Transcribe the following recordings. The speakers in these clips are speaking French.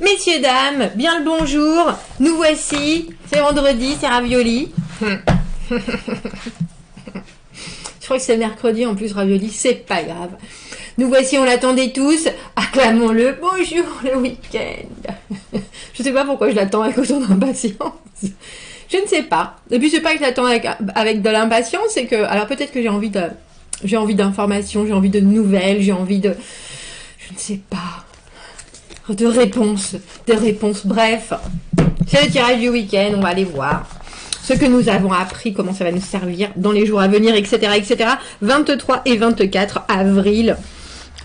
Messieurs, dames, bien le bonjour. Nous voici. C'est vendredi, c'est ravioli. Je crois que c'est mercredi en plus, ravioli, c'est pas grave. Nous voici, on l'attendait tous. Acclamons-le. Bonjour, le week-end. Je sais pas pourquoi je l'attends avec autant d'impatience. Je ne sais pas. Et puis c'est pas que je l'attends avec de l'impatience, c'est que, alors peut-être que j'ai envie d'informations, j'ai envie de nouvelles, j'ai envie de, je ne sais pas, de réponses, bref. C'est le tirage du week-end, on va aller voir ce que nous avons appris, comment ça va nous servir dans les jours à venir, etc., etc. 23 et 24 avril.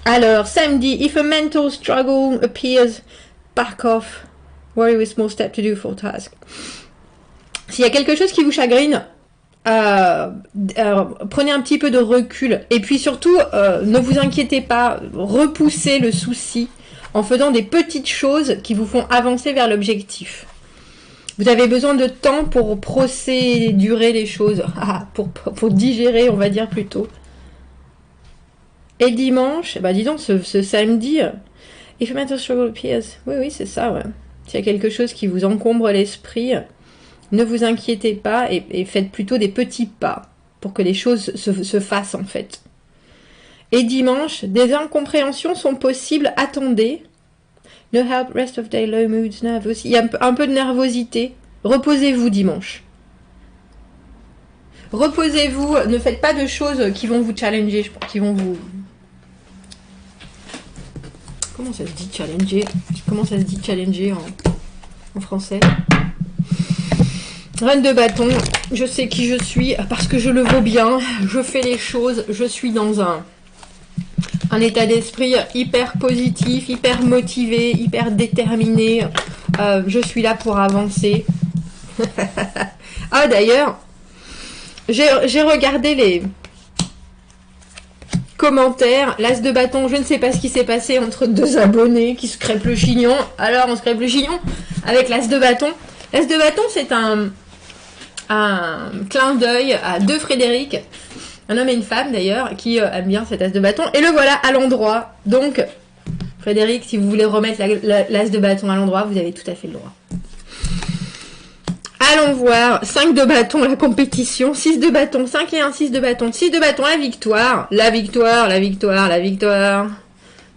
Alors, samedi, if a mental struggle appears, back off, worry with small step to do full task. S'il y a quelque chose qui vous chagrine, prenez un petit peu de recul. Et puis surtout, ne vous inquiétez pas, repoussez le souci en faisant des petites choses qui vous font avancer vers l'objectif. Vous avez besoin de temps pour procédurer les choses, pour digérer, on va dire plutôt. Et dimanche, bah dis donc, ce samedi, if a mental struggle appears, oui, c'est ça, ouais. S'il y a quelque chose qui vous encombre l'esprit, ne vous inquiétez pas et faites plutôt des petits pas pour que les choses se fassent en fait. Et dimanche, des incompréhensions sont possibles, attendez. No help, rest of day, low moods, nervous. Il y a un peu de nervosité. Reposez-vous dimanche. Reposez-vous, ne faites pas de choses qui vont vous challenger, qui vont vous... Comment ça se dit challenger? Comment ça se dit challenger en français? Reine de bâton, je sais qui je suis parce que je le vaux bien, je fais les choses, je suis dans un état d'esprit hyper positif, hyper motivé, hyper déterminé, je suis là pour avancer. Ah d'ailleurs, j'ai regardé les commentaires, l'as de bâton, je ne sais pas ce qui s'est passé entre deux abonnés qui se crêpent le chignon, alors on se crêpe le chignon avec l'as de bâton. L'as de bâton c'est un clin d'œil à deux Frédéric, un homme et une femme d'ailleurs, qui aiment bien cet as de bâton. Et le voilà à l'endroit. Donc, Frédéric, si vous voulez remettre l'as de bâton à l'endroit, vous avez tout à fait le droit. Allons voir. 5 de bâton, la compétition. 6 de bâton, 5 et 1, 6 de bâton. 6 de bâton, la victoire. La victoire, la victoire, la victoire.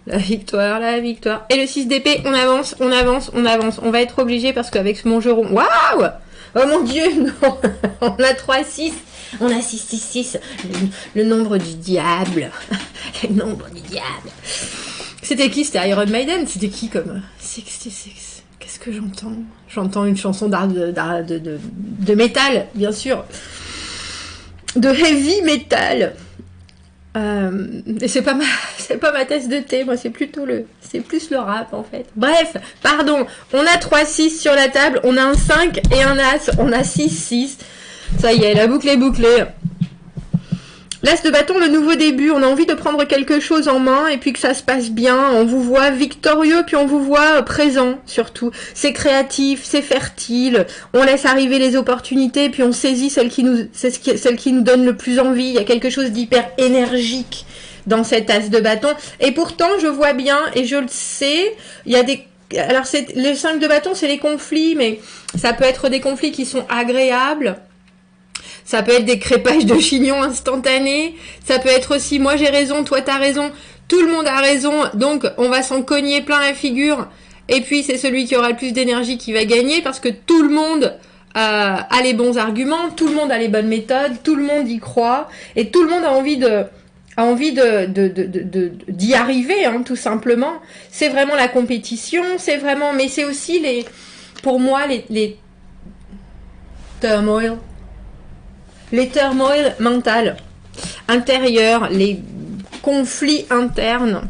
La victoire, la victoire. Et le 6 d'épée, on avance, on avance, on avance. On va être obligé parce qu'avec mon jeu rond... Waouh! Oh mon Dieu, non. On a 3, 6. On a 6, 6, 6. Le nombre du diable. Le nombre du diable. C'était qui? C'était Iron Maiden? C'était qui comme 66? Qu'est-ce que j'entends? J'entends une chanson de métal, bien sûr. De heavy metal. Et c'est pas ma tasse de thé, moi c'est plus le rap en fait. Bref, pardon, on a 3 6 sur la table, on a un 5 et un as, on a 6 6. Ça y est, la boucle est bouclée. L'as de bâton, le nouveau début, on a envie de prendre quelque chose en main et puis que ça se passe bien, on vous voit victorieux puis on vous voit présent surtout. C'est créatif, c'est fertile, on laisse arriver les opportunités puis on saisit celle qui nous donne le plus envie. Il y a quelque chose d'hyper énergique dans cet as de bâton et pourtant je vois bien et je le sais, il y a des... Alors les 5 de bâton c'est les conflits, mais ça peut être des conflits qui sont agréables. Ça peut être des crépages de chignons instantanés. Ça peut être aussi, moi j'ai raison, toi t'as raison. Tout le monde a raison. Donc, on va s'en cogner plein la figure. Et puis, c'est celui qui aura le plus d'énergie qui va gagner parce que tout le monde a les bons arguments. Tout le monde a les bonnes méthodes. Tout le monde y croit. Et tout le monde a envie d'y arriver, hein, tout simplement. C'est vraiment la compétition. C'est vraiment, mais c'est aussi pour moi, les turmoil. Les turmoils mentaux, intérieurs, les conflits internes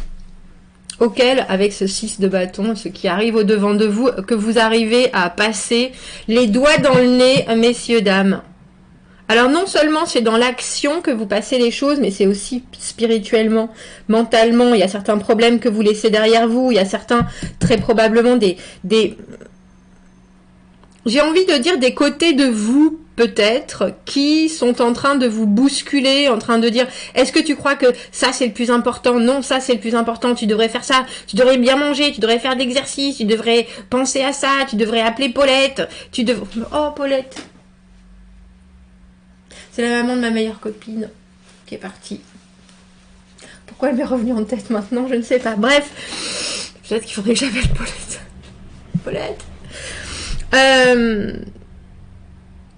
auxquels, avec ce 6 de bâton, ce qui arrive au-devant de vous, que vous arrivez à passer les doigts dans le nez, messieurs, dames. Alors non seulement c'est dans l'action que vous passez les choses, mais c'est aussi spirituellement, mentalement. Il y a certains problèmes que vous laissez derrière vous, il y a certains, très probablement, j'ai envie de dire des côtés de vous peut-être, qui sont en train de vous bousculer, en train de dire, est-ce que tu crois que ça c'est le plus important? Non, ça c'est le plus important, tu devrais faire ça, tu devrais bien manger, tu devrais faire d'exercice, tu devrais penser à ça, tu devrais appeler Paulette, tu devrais... Oh, Paulette! C'est la maman de ma meilleure copine qui est partie. Pourquoi elle m'est revenue en tête maintenant? Je ne sais pas. Bref, peut-être qu'il faudrait que j'appelle Paulette. Paulette.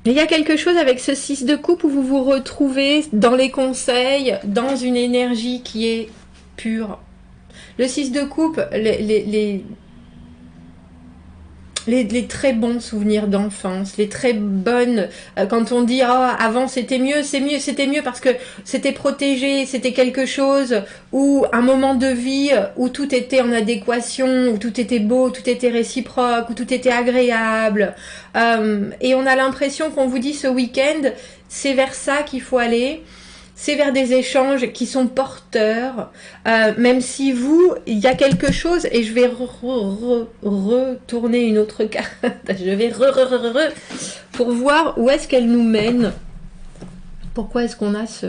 Il y a quelque chose avec ce 6 de coupe où vous vous retrouvez dans les conseils, dans une énergie qui est pure. Le 6 de coupe, les très bons souvenirs d'enfance, les très bonnes, quand on dit oh, avant c'était mieux, c'était mieux parce que c'était protégé, c'était quelque chose, ou un moment de vie où tout était en adéquation, où tout était beau, tout était réciproque, où tout était agréable. Et on a l'impression qu'on vous dit ce week-end, c'est vers ça qu'il faut aller. C'est vers des échanges qui sont porteurs, même si vous, il y a quelque chose, et je vais retourner une autre carte, je vais pour voir où est-ce qu'elle nous mène. Pourquoi est-ce qu'on a ce...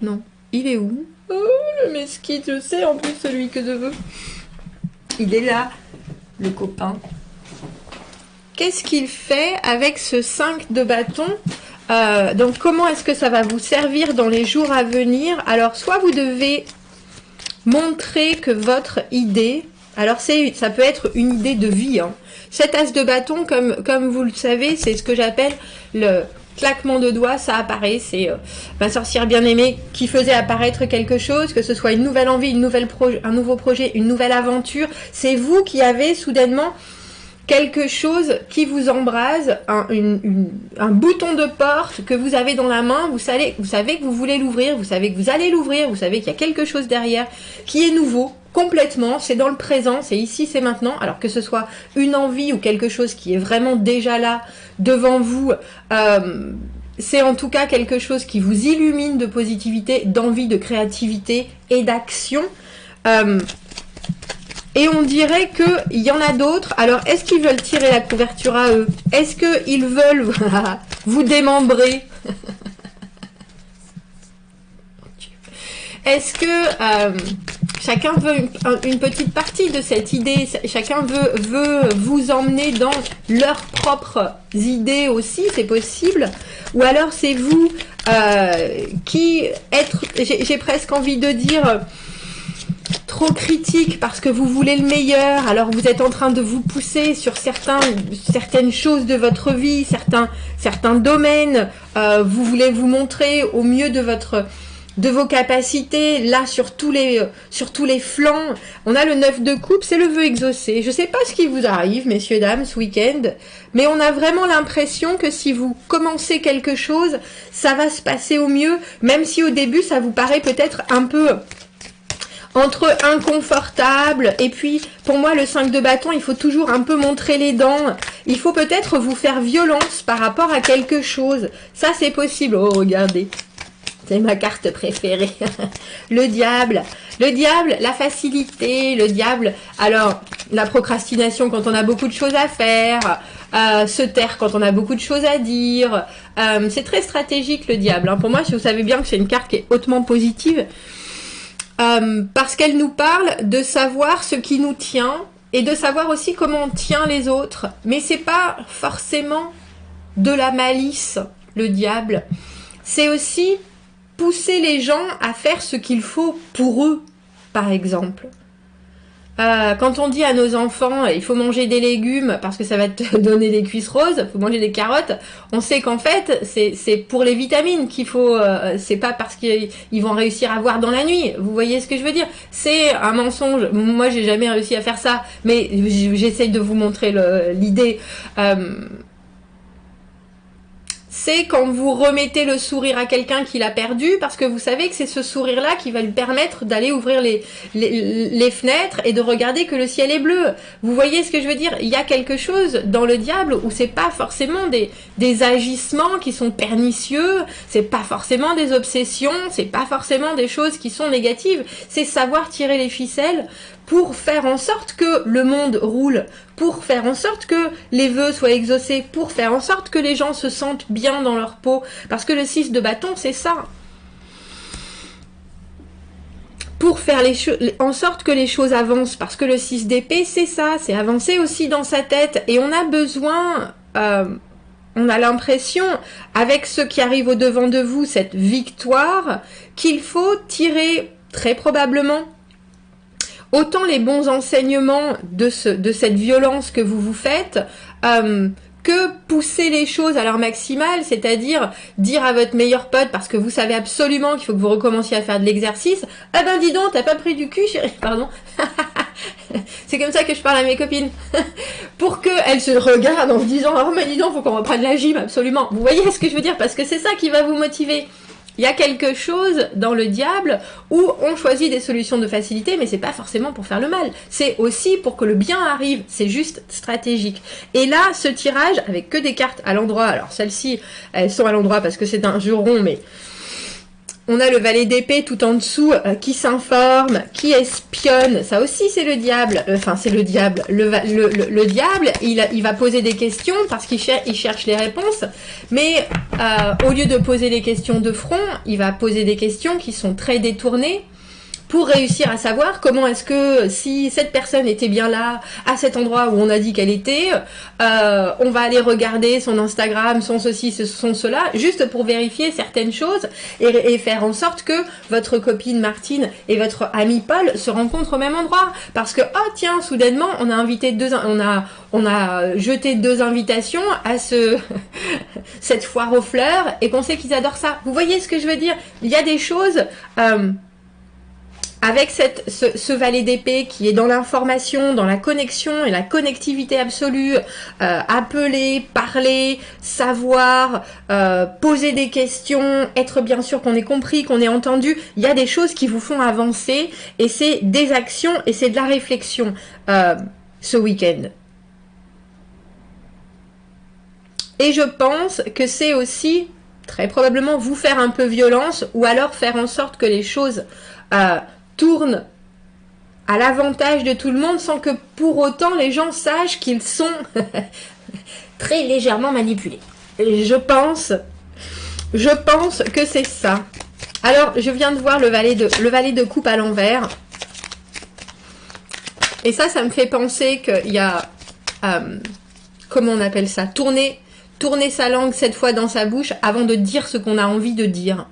Non, il est où? Oh, le mesquite, je sais en plus celui que je veux. Il est là, le copain. Qu'est-ce qu'il fait avec ce 5 de bâton? Donc comment est-ce que ça va vous servir dans les jours à venir? Alors soit vous devez montrer que votre idée, alors ça peut être une idée de vie, hein. Cet as de bâton, comme vous le savez, c'est ce que j'appelle le claquement de doigts, ça apparaît, c'est ma sorcière bien-aimée qui faisait apparaître quelque chose, que ce soit une nouvelle envie, un nouveau projet, une nouvelle aventure, c'est vous qui avez soudainement quelque chose qui vous embrase, un bouton de porte que vous avez dans la main, vous savez que vous voulez l'ouvrir, vous savez que vous allez l'ouvrir, vous savez qu'il y a quelque chose derrière qui est nouveau, complètement, c'est dans le présent, c'est ici, c'est maintenant, alors que ce soit une envie ou quelque chose qui est vraiment déjà là, devant vous, c'est en tout cas quelque chose qui vous illumine de positivité, d'envie, de créativité et d'action. Et on dirait qu'il y en a d'autres. Alors, est-ce qu'ils veulent tirer la couverture à eux? Est-ce qu'ils veulent vous démembrer? Est-ce que chacun veut une petite partie de cette idée? Chacun veut vous emmener dans leurs propres idées aussi, c'est possible? Ou alors c'est vous qui j'ai presque envie de dire... trop critique parce que vous voulez le meilleur, alors vous êtes en train de vous pousser sur certaines choses de votre vie, certains domaines, vous voulez vous montrer au mieux de vos capacités, là sur tous les flancs. On a le 9 de coupe, c'est le vœu exaucé. Je sais pas ce qui vous arrive, messieurs, dames, ce week-end, mais on a vraiment l'impression que si vous commencez quelque chose, ça va se passer au mieux, même si au début ça vous paraît peut-être un peu... entre inconfortable, et puis pour moi le 5 de bâton, il faut toujours un peu montrer les dents, il faut peut-être vous faire violence par rapport à quelque chose, ça c'est possible. Oh regardez, c'est ma carte préférée. Le diable, la facilité, le diable, alors la procrastination quand on a beaucoup de choses à faire, se taire quand on a beaucoup de choses à dire, c'est très stratégique le diable, hein. Pour moi, si vous savez bien que c'est une carte qui est hautement positive, parce qu'elle nous parle de savoir ce qui nous tient et de savoir aussi comment on tient les autres. Mais c'est pas forcément de la malice, le diable. C'est aussi pousser les gens à faire ce qu'il faut pour eux, par exemple. Quand on dit à nos enfants il faut manger des légumes parce que ça va te donner des cuisses roses, il faut manger des carottes, on sait qu'en fait c'est pour les vitamines qu'il faut, c'est pas parce qu'ils vont réussir à voir dans la nuit. Vous voyez ce que je veux dire? C'est un mensonge. Moi j'ai jamais réussi à faire ça, mais j'essaye de vous montrer l'idée. C'est quand vous remettez le sourire à quelqu'un qui l'a perdu, parce que vous savez que c'est ce sourire-là qui va lui permettre d'aller ouvrir les fenêtres et de regarder que le ciel est bleu. Vous voyez ce que je veux dire? Il y a quelque chose dans le diable où c'est pas forcément des agissements qui sont pernicieux, c'est pas forcément des obsessions, c'est pas forcément des choses qui sont négatives, c'est savoir tirer les ficelles pour faire en sorte que le monde roule, pour faire en sorte que les vœux soient exaucés, pour faire en sorte que les gens se sentent bien dans leur peau. Parce que le 6 de bâton, c'est ça. Pour faire en sorte que les choses avancent. Parce que le 6 d'épée, c'est ça, c'est avancer aussi dans sa tête. Et on a besoin... on a l'impression, avec ce qui arrive au devant de vous, cette victoire, qu'il faut tirer très probablement autant les bons enseignements de cette violence que vous vous faites, que pousser les choses à leur maximale, c'est-à-dire dire à votre meilleur pote, parce que vous savez absolument qu'il faut que vous recommenciez à faire de l'exercice, « Ah ben dis donc, t'as pas pris du cul, chérie ?» Pardon. C'est comme ça que je parle à mes copines. Pour qu'elles se regardent en se disant « Oh mais dis donc, faut qu'on reprenne la gym, absolument !» Vous voyez ce que je veux dire? Parce que c'est ça qui va vous motiver. Il y a quelque chose dans le diable où on choisit des solutions de facilité, mais c'est pas forcément pour faire le mal. C'est aussi pour que le bien arrive. C'est juste stratégique. Et là, ce tirage, avec que des cartes à l'endroit, alors celles-ci, elles sont à l'endroit parce que c'est un jeu rond, mais on a le valet d'épée tout en dessous qui s'informe, qui espionne. Ça aussi, c'est le diable. Enfin, c'est le diable. Le diable, il va poser des questions parce qu'il cherche les réponses. Mais au lieu de poser les questions de front, il va poser des questions qui sont très détournées pour réussir à savoir comment est-ce que, si cette personne était bien là, à cet endroit où on a dit qu'elle était, on va aller regarder son Instagram, son ceci, son cela, juste pour vérifier certaines choses et faire en sorte que votre copine Martine et votre ami Paul se rencontrent au même endroit. Parce que, oh tiens, soudainement, on a invité on a jeté 2 invitations à cette foire aux fleurs et qu'on sait qu'ils adorent ça. Vous voyez ce que je veux dire? Il y a des choses... avec ce valet d'épée qui est dans l'information, dans la connexion et la connectivité absolue, appeler, parler, savoir, poser des questions, être bien sûr qu'on ait compris, qu'on ait entendu, il y a des choses qui vous font avancer et c'est des actions et c'est de la réflexion ce week-end. Et je pense que c'est aussi très probablement vous faire un peu violence ou alors faire en sorte que les choses... tourne à l'avantage de tout le monde sans que pour autant les gens sachent qu'ils sont très légèrement manipulés. Et je pense que c'est ça. Alors, je viens de voir le valet de coupe à l'envers. Et ça me fait penser qu'il y a... comment on appelle ça? Tourner sa langue 7 fois dans sa bouche avant de dire ce qu'on a envie de dire.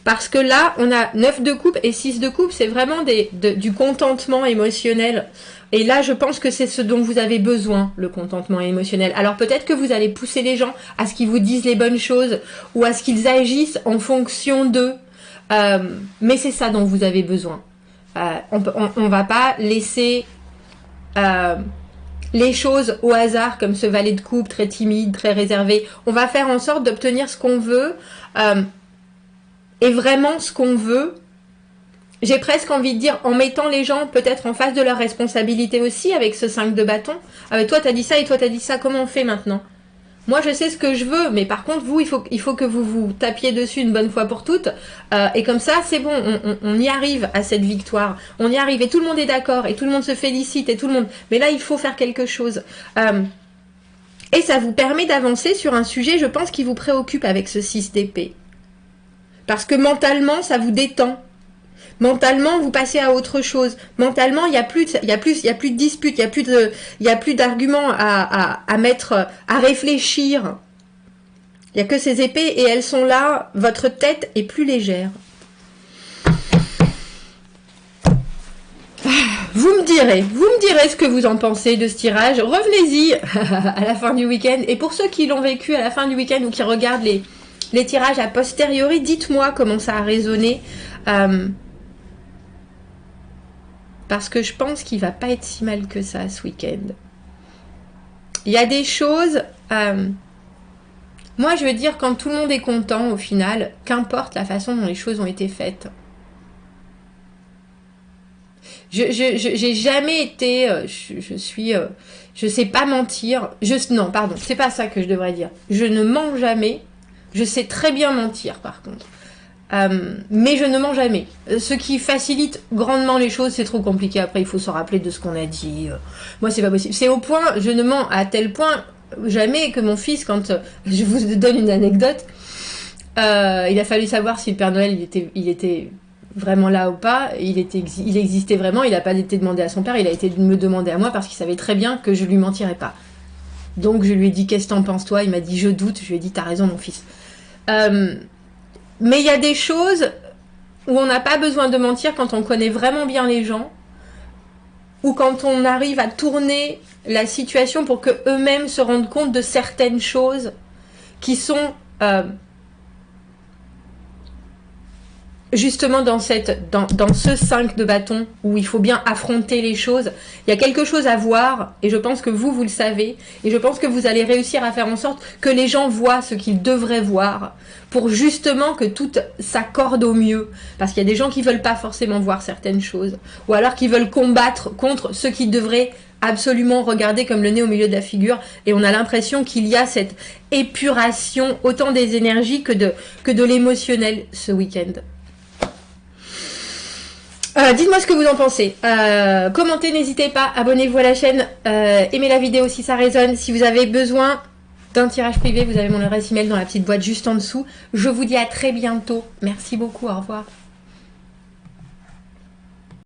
Parce que là, on a 9 de coupe et 6 de coupe, c'est vraiment du contentement émotionnel. Et là, je pense que c'est ce dont vous avez besoin, le contentement émotionnel. Alors peut-être que vous allez pousser les gens à ce qu'ils vous disent les bonnes choses ou à ce qu'ils agissent en fonction d'eux. Mais c'est ça dont vous avez besoin. On va pas laisser les choses au hasard, comme ce valet de coupe, très timide, très réservé. On va faire en sorte d'obtenir ce qu'on veut. Et vraiment ce qu'on veut, j'ai presque envie de dire, en mettant les gens peut-être en face de leur responsabilité aussi, avec ce 5 de bâton. Ah mais toi t'as dit ça et toi t'as dit ça, comment on fait maintenant? Moi je sais ce que je veux, mais par contre vous, il faut que vous vous tapiez dessus une bonne fois pour toutes, et comme ça c'est bon, on y arrive à cette victoire, on y arrive, et tout le monde est d'accord, et tout le monde se félicite, et tout le monde... Mais là il faut faire quelque chose. Et ça vous permet d'avancer sur un sujet, je pense, qui vous préoccupe avec ce 6 d'épée. Parce que mentalement, ça vous détend. Mentalement, vous passez à autre chose. Mentalement, il n'y a plus de dispute, il n'y a plus d'arguments à mettre, à réfléchir. Il n'y a que ces épées et elles sont là. Votre tête est plus légère. Vous me direz ce que vous en pensez de ce tirage. Revenez-y à la fin du week-end. Et pour ceux qui l'ont vécu à la fin du week-end ou qui regardent les tirages a posteriori, dites-moi comment ça a résonné. Parce que je pense qu'il va pas être si mal que ça ce week-end. Il y a des choses... moi, je veux dire, quand tout le monde est content, au final, qu'importe la façon dont les choses ont été faites. J'ai jamais été... je sais pas mentir. Non, pardon, c'est pas ça que je devrais dire. Je ne mens jamais. Je sais très bien mentir, par contre. Mais je ne mens jamais. Ce qui facilite grandement les choses, c'est trop compliqué. Après, il faut se rappeler de ce qu'on a dit. Moi, c'est pas possible. C'est au point, je ne mens à tel point jamais que mon fils, je vous donne une anecdote, il a fallu savoir si le Père Noël il était vraiment là ou pas. Il existait vraiment. Il n'a pas été demandé à son père. Il a été me demander à moi parce qu'il savait très bien que je lui mentirais pas. Donc je lui ai dit, qu'est-ce que t'en penses toi? Il m'a dit, je doute. Je lui ai dit, t'as raison mon fils. Mais il y a des choses où on n'a pas besoin de mentir quand on connaît vraiment bien les gens, ou quand on arrive à tourner la situation pour qu'eux-mêmes se rendent compte de certaines choses qui sont justement dans ce 5 de bâton où il faut bien affronter les choses. Il y a quelque chose à voir et je pense que vous le savez et je pense que vous allez réussir à faire en sorte que les gens voient ce qu'ils devraient voir pour justement que tout s'accorde au mieux. Parce qu'il y a des gens qui veulent pas forcément voir certaines choses ou alors qui veulent combattre contre ce qu'ils devraient absolument regarder comme le nez au milieu de la figure et on a l'impression qu'il y a cette épuration autant des énergies que de l'émotionnel ce week-end. Dites-moi ce que vous en pensez. Commentez, n'hésitez pas. Abonnez-vous à la chaîne. Aimez la vidéo si ça résonne. Si vous avez besoin d'un tirage privé, vous avez mon adresse email dans la petite boîte juste en dessous. Je vous dis à très bientôt. Merci beaucoup. Au revoir.